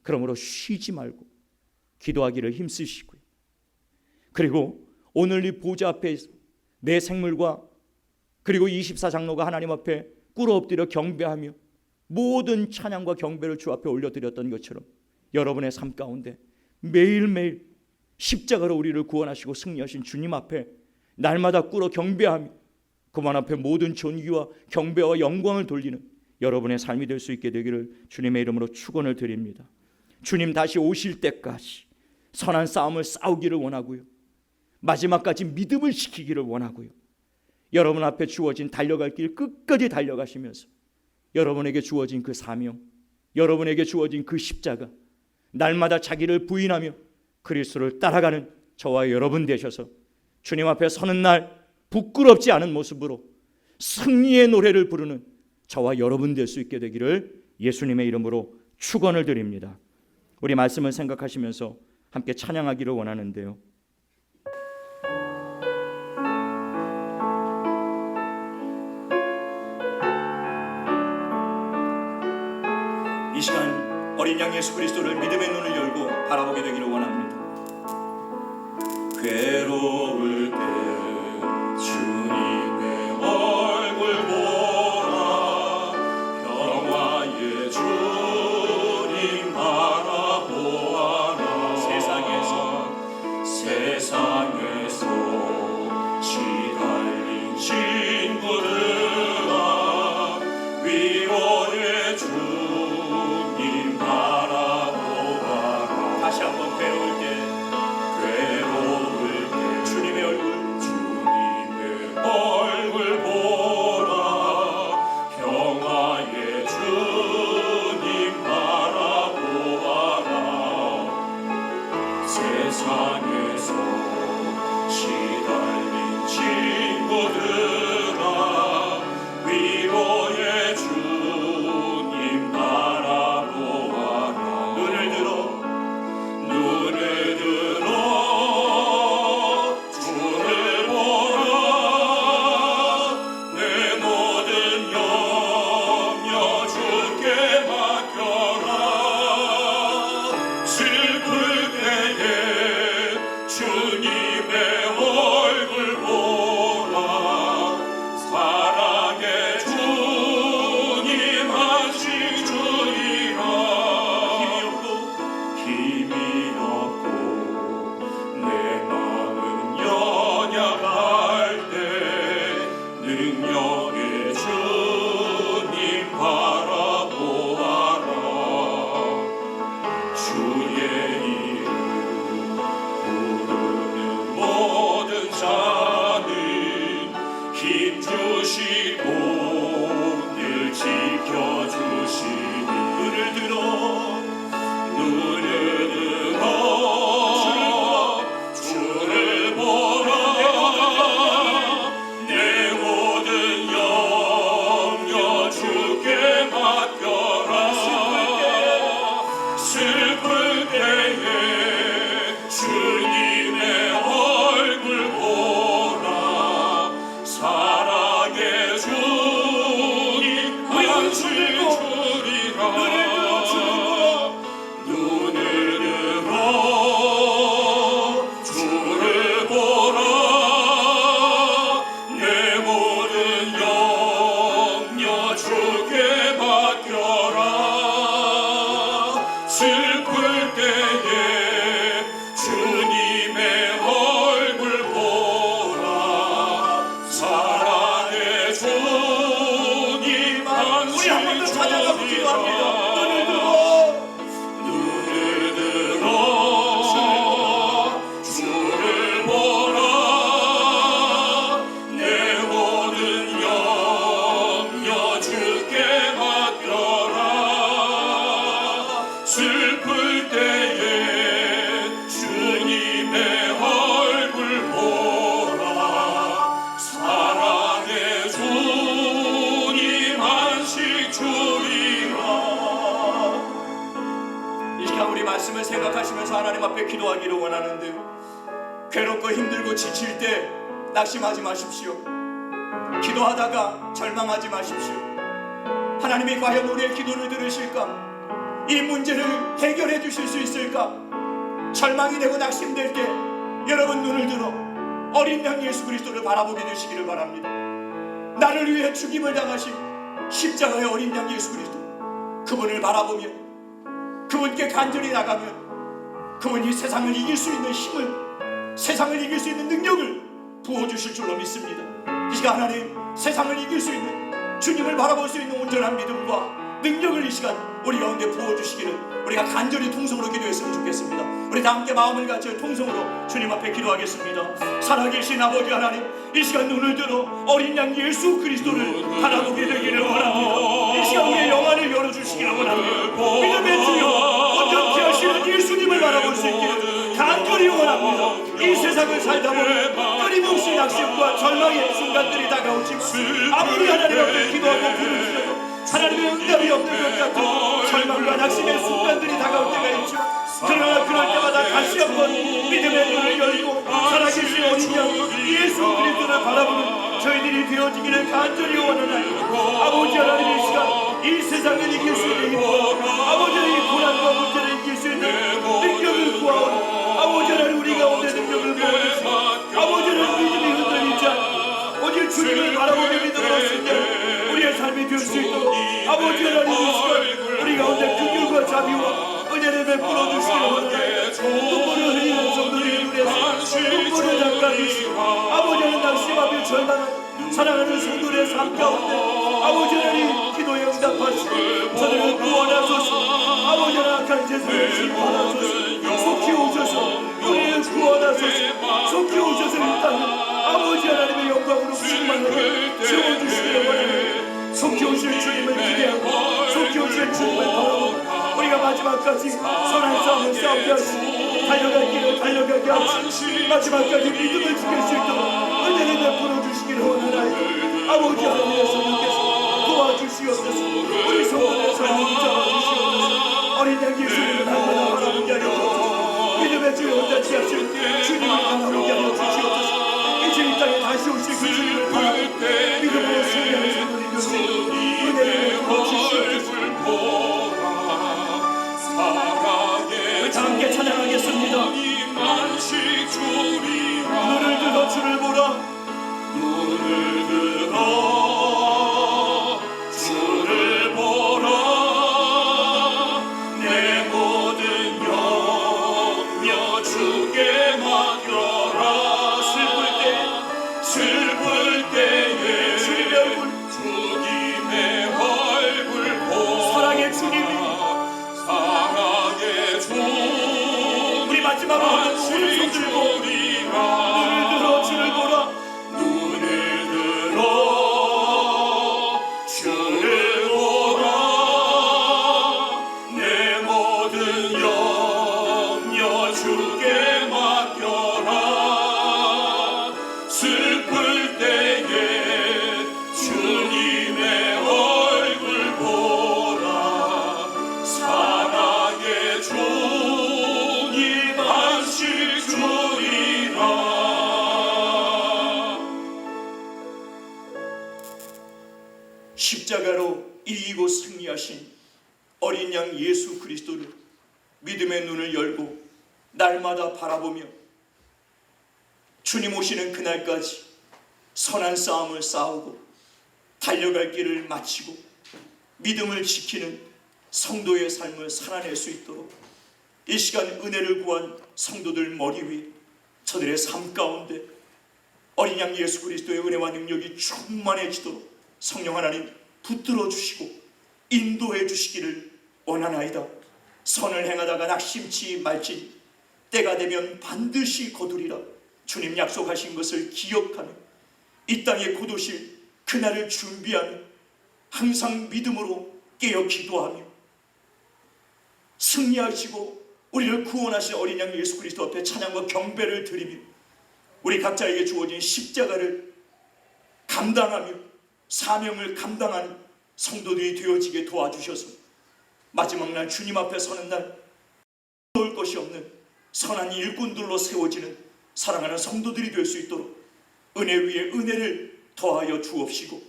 그러므로 쉬지 말고 기도하기를 힘쓰시고요. 그리고 오늘 이 보좌 앞에 내 생물과 그리고 24장로가 하나님 앞에 꿇어 엎드려 경배하며 모든 찬양과 경배를 주 앞에 올려드렸던 것처럼 여러분의 삶 가운데 매일매일 십자가로 우리를 구원하시고 승리하신 주님 앞에 날마다 꿇어 경배하며 그분 앞에 모든 존귀와 경배와 영광을 돌리는 여러분의 삶이 될 수 있게 되기를 주님의 이름으로 축원을 드립니다. 주님 다시 오실 때까지 선한 싸움을 싸우기를 원하고요, 마지막까지 믿음을 지키기를 원하고요, 여러분 앞에 주어진 달려갈 길 끝까지 달려가시면서 여러분에게 주어진 그 사명, 여러분에게 주어진 그 십자가, 날마다 자기를 부인하며 그리스도를 따라가는 저와 여러분 되셔서 주님 앞에 서는 날 부끄럽지 않은 모습으로 승리의 노래를 부르는 저와 여러분 될 수 있게 되기를 예수님의 이름으로 축원을 드립니다. 우리 말씀을 생각하시면서 함께 찬양하기를 원하는데요, 이 시간 어린 양 예수 그리스도를 믿음의 눈을 열고 바라보게 되기를 원합니다. 괴로울 때 주님의 얼굴 보라, 평화의 주님 바라보아라. 세상에서 시달린 친구들아, 위로의 주님 바라보아라. 다시 한번 괴로울 때 주님의 얼굴 보라, 평화의 주님 바라보아라. 세상에서 시달린 친구들아, 위로의 주님 바라보아라. 눈을 들어 주를 보라. 내 모든 염려 주께 맡겨라. 슬플 때에 주님의 얼굴 보라. 앞에 기도하기를 원하는데, 괴롭고 힘들고 지칠 때 낙심하지 마십시오. 기도하다가 절망하지 마십시오. 하나님이 과연 우리의 기도를 들으실까? 이 문제를 해결해 주실 수 있을까? 절망이 되고 낙심될 때 여러분 눈을 들어 어린 양 예수 그리스도를 바라보게 되시기를 바랍니다. 나를 위해 죽임을 당하신 십자가의 어린 양 예수 그리스도, 그분을 바라보며 그분께 간절히 나가면 그분이 세상을 이길 수 있는 힘을, 세상을 이길 수 있는 능력을 부어주실 줄로 믿습니다. 이 시간 하나님, 세상을 이길 수 있는, 주님을 바라볼 수 있는 온전한 믿음과 능력을 이 시간 우리 가운데 부어주시기를 우리가 간절히 통성으로 기도했으면 좋겠습니다. 우리 다 함께 마음을 같이 통성으로 주님 앞에 기도하겠습니다. 살아계신 아버지 하나님, 이 시간 눈을 들어 어린 양 예수 그리스도를 바라보게 되기를 원합니다. 이 시간 우리의 영안을 열어주시기를 원합니다. 믿음의 주여, 온전케 하시는 예수님을 바라볼 수 있기를 간절히 원합니다. 이 세상을 살다 보면 끊임없이 낙심과 절망의 순간들이 다가오지만 아무리 하나님 앞에 기도하고 부르짖어도 하나님의 응답이 없는 것 같은 절망과 낙심의 순간들이 다가올 때가 있지만, 그러나 그럴 때마다 다시 한번 믿음의 눈을 열고 살아계신 어린 양 예수 그리스도를 바라보는 저희들이 되어지기를 간절히 원하나이다. 아버지 하나님, 이 시간 이 세상을 이길 수 있는 힘과 아버지의 이 고난과 문제를 이길 수 있는 능력을 구하오니 아버지 하나님, 우리 가운데 능력을 부어주시고 아버지 하나님, 믿음이 흔들리지 않고 오직 주님을 바라보며 믿음을 얻을 때 우리의 삶이 될 수 있도록 아버지 하나님, 이 시간 우리 가운데 긍휼과 자비와 은혜를 베풀어 주시기를 원하나이다. 눈물을 흘리는 성도들의 눈에서 눈물을 닦아주시고 아버지 하나님, 낙심하며 절망하는 사랑하는 성도들의 삶 가운데 아버지 하나님, 기도에 응답하시고 저들을 구원하소서. 아버지 하나님, 악한 세상을 심판하소서. 속히 오셔서 우리를 구원하소서. 속히 오셔서 이 땅을 아버지 하나님의 영광으로 충만하게 채워주시기를 원하나이다. 속히 오실 주님을 기대하고 속히 오실 주님을 바라보고 우리가 마지막까지 선한 싸움을 싸우게 하시고 달려갈 길을 달려가게 하시고 마지막까지 믿음을 지킬 수 있도록 은혜를 베풀어 주시기를 원하나이다. 아버지 하나님의 성령께서 도와주시옵소서. 우리 성도의 삶을 붙잡아주시옵소서. 어린 양 예수님을 날마다 바라보게 하여 주옵소서. 믿음의 주여 온전히 하실 주님을 바라보게 하여 주시옵소서. 이제 이 땅에 다시 오실 그 주님을 바라보고 믿음으로 승리하는 성도들이 되시고 은혜를 베풀어 주시옵소서. 우리 다 함께 찬양하겠습니다. 눈을 들어 주를 보라. 눈을 들어 주를 보라. 내 모든 염려 주께 맡겨라. 슬플 때에 주님의 얼굴 보라. 사랑의 주님이 우리 마지막으로 오른손 들고 눈을 들어 주를 보라. 눈을 들어 주를 보라. 내 모든 염려 주께 맡겨라. 슬플 때에 주님의 얼굴 보라. 사랑의 주님 안식 주리라. 십자가로 이기고 승리하신 어린 양 예수 그리스도를 믿음의 눈을 열고 날마다 바라보며 주님 오시는 그날까지 선한 싸움을 싸우고 달려갈 길을 마치고 믿음을 지키는 성도의 삶을 살아낼 수 있도록 이 시간 은혜를 구한 성도들 머리 위에 저들의 삶 가운데 어린 양 예수 그리스도의 은혜와 능력이 충만해지도록 성령 하나님 붙들어 주시고 인도해 주시기를 원하나이다. 선을 행하다가 낙심치 말지 때가 되면 반드시 거두리라. 주님 약속하신 것을 기억하며 이 땅에 곧 오실 그날을 준비하며 항상 믿음으로 깨어 기도하며 승리하시고 우리를 구원하신 어린 양 예수 그리스도 앞에 찬양과 경배를 드리며 우리 각자에게 주어진 십자가를 감당하며 사명을 감당하는 성도들이 되어지게 도와주셔서 마지막 날 주님 앞에 서는 날 놓을 것이 없는 선한 일꾼들로 세워지는 사랑하는 성도들이 될 수 있도록 은혜 위에 은혜를 더하여 주옵시고,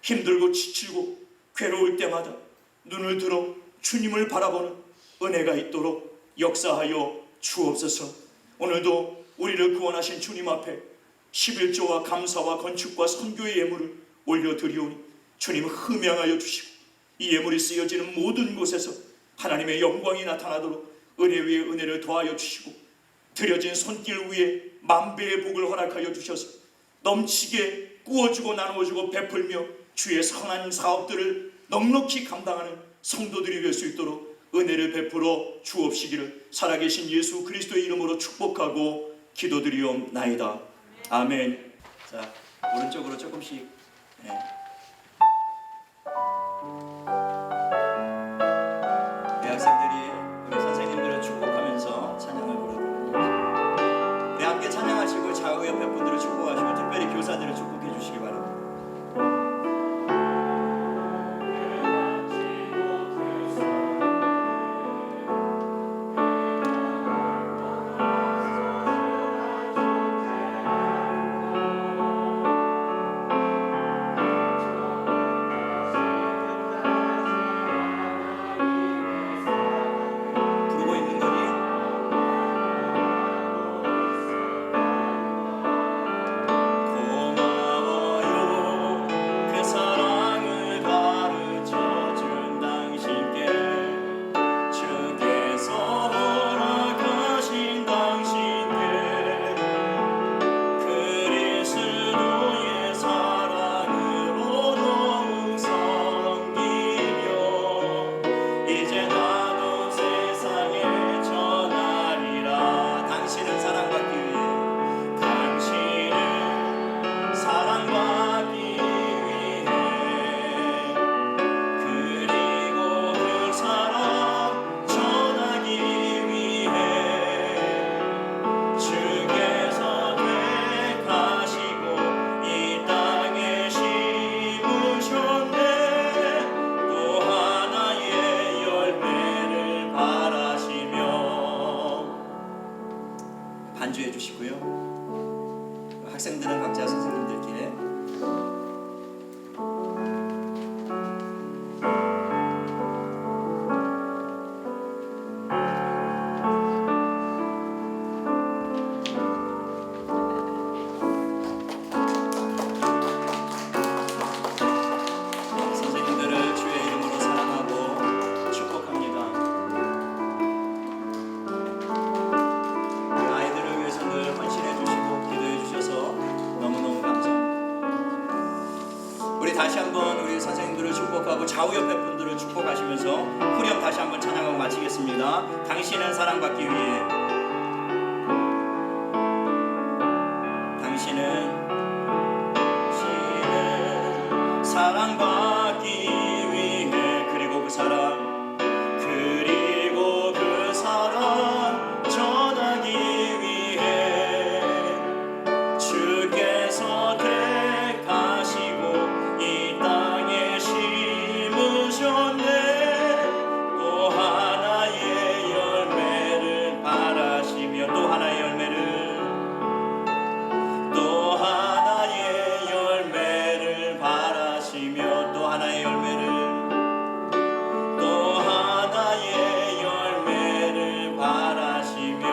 힘들고 지치고 괴로울 때마다 눈을 들어 주님을 바라보는 은혜가 있도록 역사하여 주옵소서. 오늘도 우리를 구원하신 주님 앞에 11조와 감사와 건축과 선교의 예물을 올려드리오니 주님 흠양하여 주시고, 이 예물이 쓰여지는 모든 곳에서 하나님의 영광이 나타나도록 은혜 위에 은혜를 더하여 주시고, 드려진 손길 위에 만배의 복을 허락하여 주셔서 넘치게 구워주고 나누어주고 베풀며 주의 선한 사업들을 넉넉히 감당하는 성도들이 될 수 있도록 은혜를 베풀어 주옵시기를 살아계신 예수 그리스도의 이름으로 축복하고 기도드리옵나이다. 아멘. 자, 오른쪽으로 조금씩. 대학생들이 우리 선생님들을 축복하면서 찬양을 부르도록. 우리 함께 찬양하시고 좌우 옆에 분들을 축복하시고 특별히 교사들을 축복해 주시기 바랍니다. 반주해 주시고요. 학생들은 각자 선생님들께 선생님들을 주의 이름으로 사랑하고 축복합니다. 아이들을 위해서 늘 헌신해 주시고 기도해 주셔서 너무너무 감사합니다. 우리 다시 한번 우리 선생님들을 축복하고 좌우 옆에 분들을 축복하시면서 후렴 다시 한번 찬양하고 마치겠습니다. 당신은 사랑받기 위해, 당신은 사랑받기 위해, 그리고 그 사랑 전하기 위해 주께서 택하시고 이 땅에 심으셨네. 또 하나의 열매를 바라시며, 또 하나의 열매를, 또 하나의 열매를 바라시며, 또 하나의 열매를, 또 하나의 열매를 바라시며.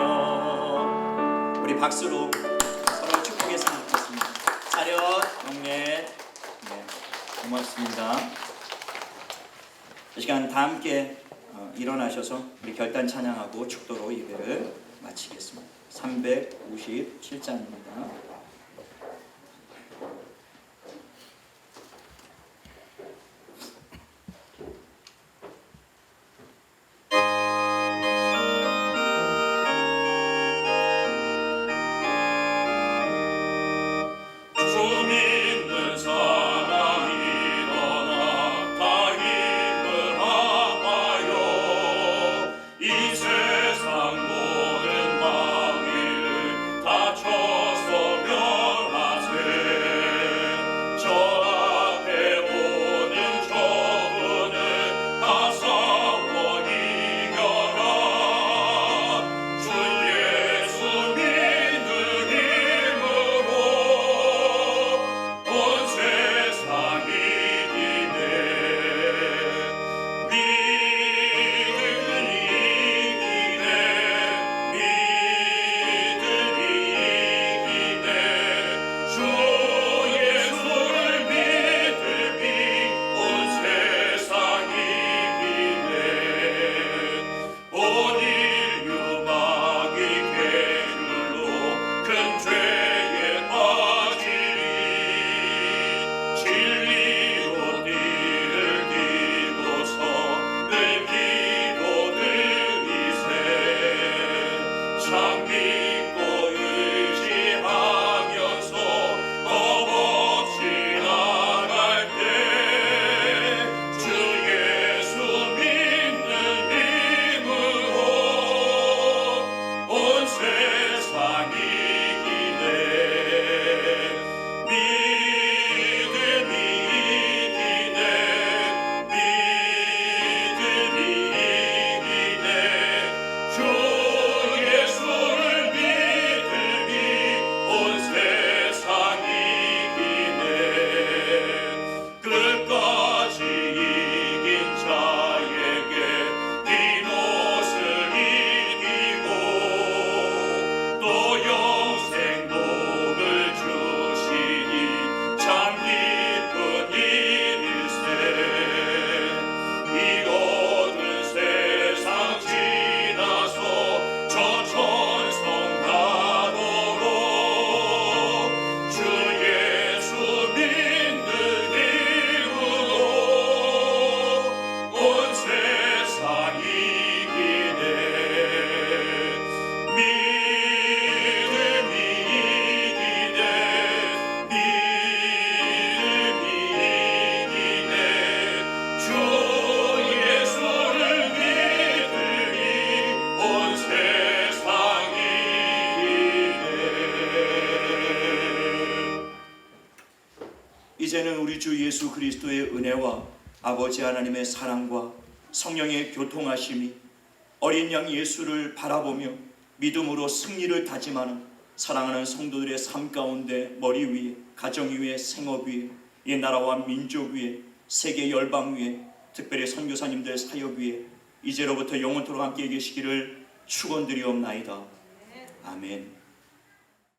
우리 박수로 서로 축복했으면 좋겠습니다. 차렷, 영례. 네, 고맙습니다. 이 시간 다 함께 일어나셔서 우리 결단 찬양하고 축도로 예배를 마치겠습니다. 357장입니다. 세상 모든 방해를 다 쳐서 이제는 우리 주 예수 그리스도의 은혜와 아버지 하나님의 사랑과 성령의 교통하심이 어린 양 예수를 바라보며 믿음으로 승리를 다짐하는 사랑하는 성도들의 삶 가운데 머리 위에, 가정 위에, 생업 위에, 이 나라와 민족 위에, 세계 열방 위에, 특별히 선교사님들 사역 위에 이제로부터 영원토록 함께 계시기를 축원드리옵나이다. 아멘.